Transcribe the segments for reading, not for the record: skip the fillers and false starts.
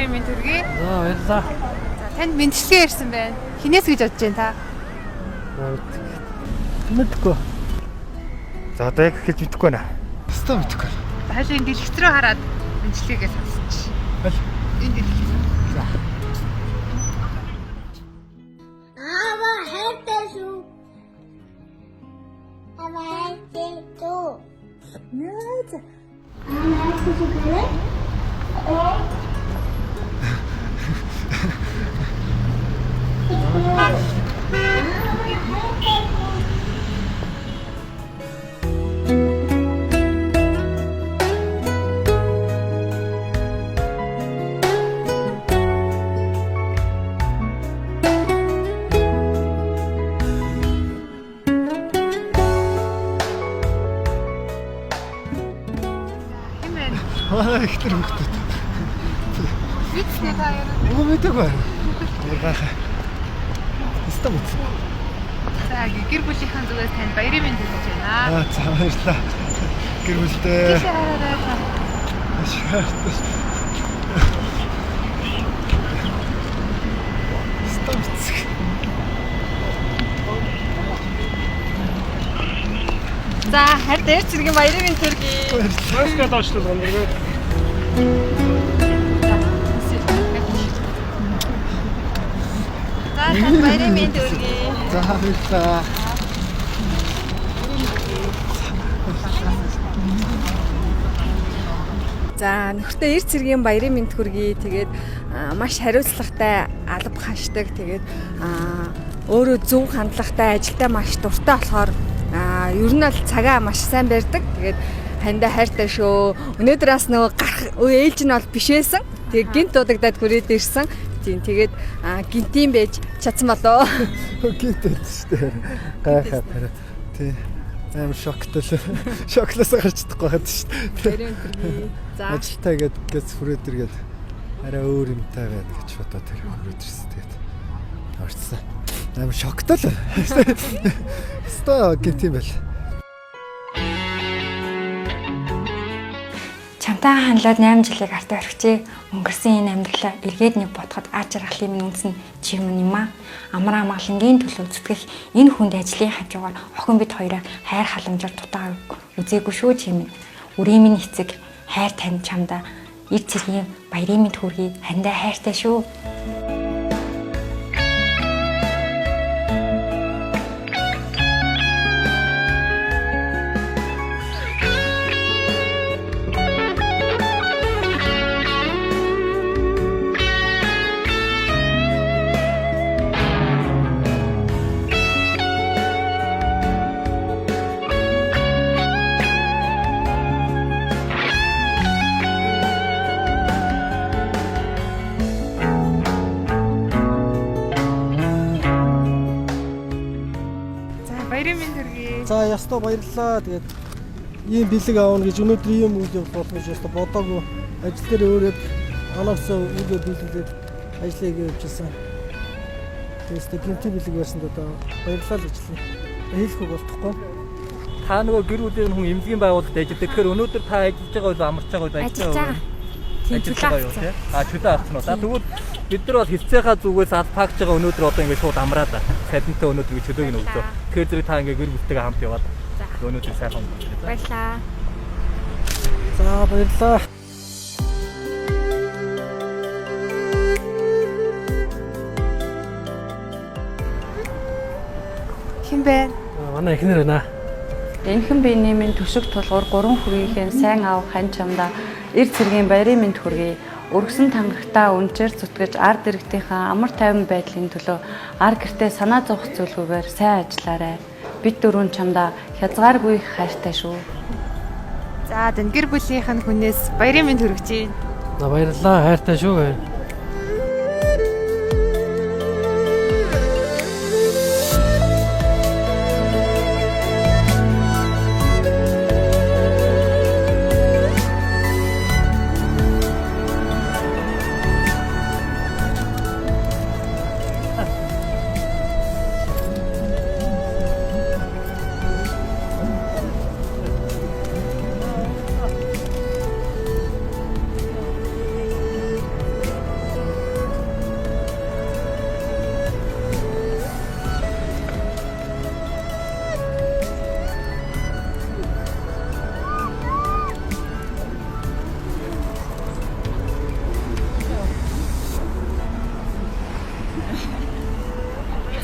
баярын мэнд хүргэе. За баярлалаа. За танд мэндчилгээ ирсэн байна. Хинээс гэж бодож байна та? Мэдгүй. За одоо яг хэлж мэдэхгүй байна. Өстой мэдэхгүй. Хаалийн дэлгэц рүү хараад мэндчилгээгээ сонсч. Хэл. Энд дэлгэц. За. Ава хайртайшгүй. Ава хайртай. Наац. Ава хайртай. Ихтер хөхтөд. Мэдснэ та яа. Үгүй мэдээгүй. Яагаад? Өстой мэд. За гэр бүлийнхэн зүгээс танд баярын мэнд хүргэж байна. За баярлалаа. Гэр бүлдээ. Өстой мэд. За харин дээр цэргийн баярын мэнд хүргэе. Машка доошлоо гондог. За танд баярын мэнд хүргэе. За баярлалаа. За нөхөртөө эр цэргийн баярын мэнд хүргэе. Тэгээд маш хариуцлагатай алба хашдаг. Тэгээд өөрөө зөв хандлагатай ажилдаа маш дуртай болохоор ер нь бол цагаа маш сайн барьдаг. Тэгээд хандаа хайртай шүү. Өнөөдөр бас нөгөө гарах ээлж нь бол бишээсэн. Тэгээд гинт дуудагдаад хүрээд ирсэн. Тийм тэгээд гинтийн байж чадсан болоо. Гинт байж тээ. Гайхаад хараа. Тий. Амар шоктой л. Шоклоос гарч чадахгүй байгаад шүү дээ. За. Ажилтаа гээд хүрээд иргээд арай өөр юмтай байд гэж бодоод тэр хүрээд ирсэн. Тэгээд орцсон. Амар шоктой л. Сто гинт юм байл. Чамтай хандлаад 8 жилийг артаа орхичээ. Өнгөрсөн энэ амьдралаа эргээд нэг бодоход аж аргалын минь үнсэн чи юм аа. Амар амгалангийн төлөө зүтгэх энэ хүнд ажлын хажуугаар охин бид хоёроо хайр халамжаар дутаа үзээгүй шүү чи минь. Үрийн минь эцэг хайр танд чамдаа ир цэргийн баярын мэнд хүргэе. Хандаа хайртай шүү. Баярын мэнд хүргэе. За ястаа баярлалаа. Тэгээд ийм бэлэг аавна гэж өнөөдөр ийм үйл явдал болно гэж ястаа бодоогүй. Ажил дээр өөрөө анаасан үйл бэлгэлээд ажлыг явуулсан. Тэгээд гинти бэлэг байсан одоо баярлалаа гэж хэлэх үг болохгүй. Та нөгөө гэр бүлийн хүн эмнэлгийн байгууллагад ажилладаг. Тэгэхээр өнөөдөр та ажиллаж байгаа бол амарч байгаа бол ажиллаж байгаа. Тийм чөлөө. Чөлөө авсан уу. За тэгвэл бид нар бол хэвцээхаа зүгээс алфагч байгаа өнөөдөр одоо ингээд шууд амраад садинтай өнөөдөр чөлөөг нь өгдөө. Тэгэхээр зэрэг та ингээд гэр бүлтэйгээ хамт яваад өнөөдөр сайхан өнгөрүүлээ. Баярлалаа. За баярлалаа. Хэн бэ? Манай эхнэр байна. Энхэн биений минь төшөг тулгуур 3 хүргийнхээ сайн аав хань чамда эр цэргийн баярын мэнд хүргэе. Өргөсөн тангагтаа үнчээр зүтгэж ард иргэдийнхээ амар тайван байдлын төлөө ар гэртээ санаа зовх зүйлгүйгээр сайн ажиллаарай. Бид дөрвөн чамда хязгааргүй хайртай шүү. За тань гэр бүлийнхэн хүнээс баярын мэнд хүргэж байна. За баярлалаа хайртай шүү.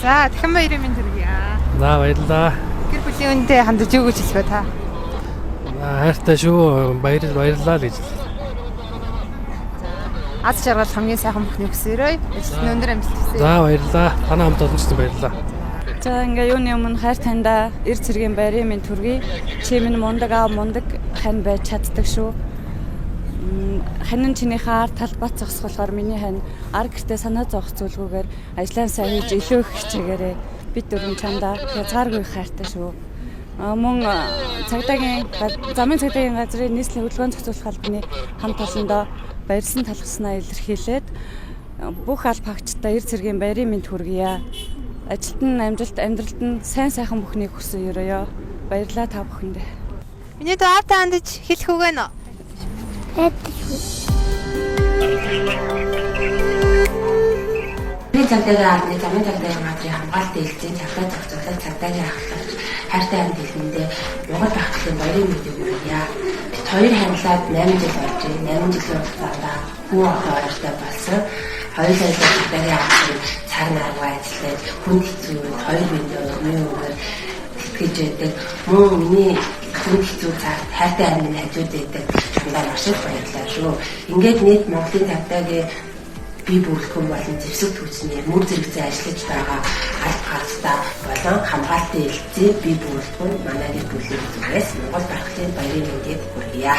За дахин баярын мэнд хүргэе. За баярлалаа. Гэр бүлийн үнэтэй хандаж юу гэж хэлэх вэ та? Хайртай шүү. Баярлалаа гэж. Аз жаргал хамгийн сайхан бүхний өсөөрэй. Ажилтны өндөр амжилт хүсье. За баярлалаа. Танаа хамт олончтой баярлалаа. За ингээ юуны өмнө хайр таньда эр цэргийн баярын мэнд хүргэе. Чи минь мундаг аав мундаг хань байж чаддаг шүү. Ханин чинийхээ ар талбайц зогсгохоор миний хань ар гэртээ санаа зовх зүйлгүйгээр ажлаа сайн хийж илүү их хичээгээрэй. Бид дөрөв чамдаа хязгааргүй хайртай шүү. Мөн замын цагдаагийн газрын нийслэлийн хөдөлгөөн зохицуулах албаны хамт олондоо баярсан талхснаа илэрхийлээд бүх алба хаагчдаа эр цэргийн баярын мэнд хүргье. Ажилтны амжилт амьдралд нь сайн сайхан бүхнийг хүсэн өрөөё. Баярлалаа та бүхэндээ. Миний дөө аавтай хандаж хэлэх үг гэнэ. Бидний цагдаагийн албаны замын цагдаагийн газрын хамгаалалт ээлжийн цагдаа зохицуулалт цагдаагийн ахлагч хайртай амьд хэлэндээ Монгол багтлын баярын мэндийг хүргье. Бид хоёр хандлаад 8 жил болж 8 жилийн хугацаанд хүү одоо хоёртой болсон. Хоёр сая цагдаагийн ахлагч цаг наргаа ажиллаж хүн хэцүү хоёр биндээ өмнө сэтгэж байдаг. Мөн миний хүн хэцүү цаг хайртай амьд хажууд байдаг. Чамдаа маш их баярлалаа шүү. Ингээд нийт Монголын цагдаагийн бие бүрэлдэхүүн болон зэвсэг түвшний мөр зэрэгцээ ажиллаж байгаа аль хацтай болон хамгаалтын хэлцээ бие бүрэлдэхүүн манай гэр бүлийн зүгээс Монгол багтлын баярын мэндийг хүргье.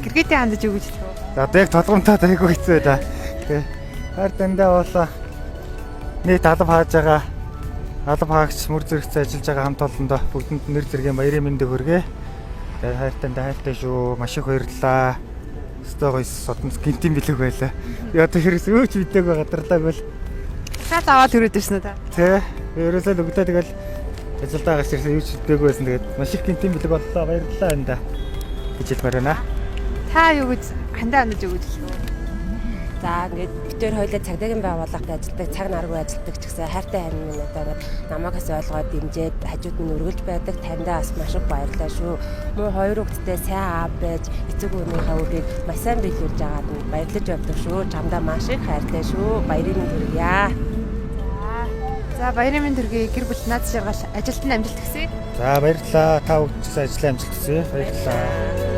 Гэргээтэй хандаж юу гэж хэлэх вэ? За яг толгомтой айгүй хэцүү да. Тэгээ хайр таньдаа болоо нийт алба хааж байгаа алба хаагч мөр зэрэгцээ ажиллаж байгаа хамт олондоо бүгдэнд нэр зэргийн баярын мэндийг хүргэе. Тэгээ хайр таньдаа хайртай шүү. Маш их баярлалаа. Өстой гойс содноос гинтийн бэлэг байлаа. Яа тэр хэрэгс өөч бидэг гадарлаа бол. Цаад аваад төрөөд ирсэн үү та? Тэ. Ерөөсөө өгдөө тэгэл ажилдаа гас ирсэн юу ч бидэг байсан. Тэгээд маш их гинтийн бэлэг боллоо. Баярлалаа энэ гэж хэлмээр байна. Та юу гэж хандаа хандаж юу гэж хэлэх вэ? За ингээд бид тээр хоёулаа цагдаагийн байгууллагад ажилладаг, цаг наргүй ажилладаг ч гэсэн хайртай харин минь одоо намайг бас ойлгоод дэмжиж хажууд нь өргөлж байдаг. Таньдаа бас маш их баярлалаа шүү. Мөн хоёр хүүхэдтэй сайн аав байж эцэг өвгийнхээ үрийг маш сайн биелүүлж байгаад нь баярлаж явдаг шүү. Чамдаа маш их хайртай шүү. Баярын мэнд хүргье. За баярын мэнд хүргэе. Гэр бүл наад жаргал ажилтны амжилт хүсье. За баярлалаа. Та бүгд ч гэсэн ажлын амжилт хүсье. Баярлалаа.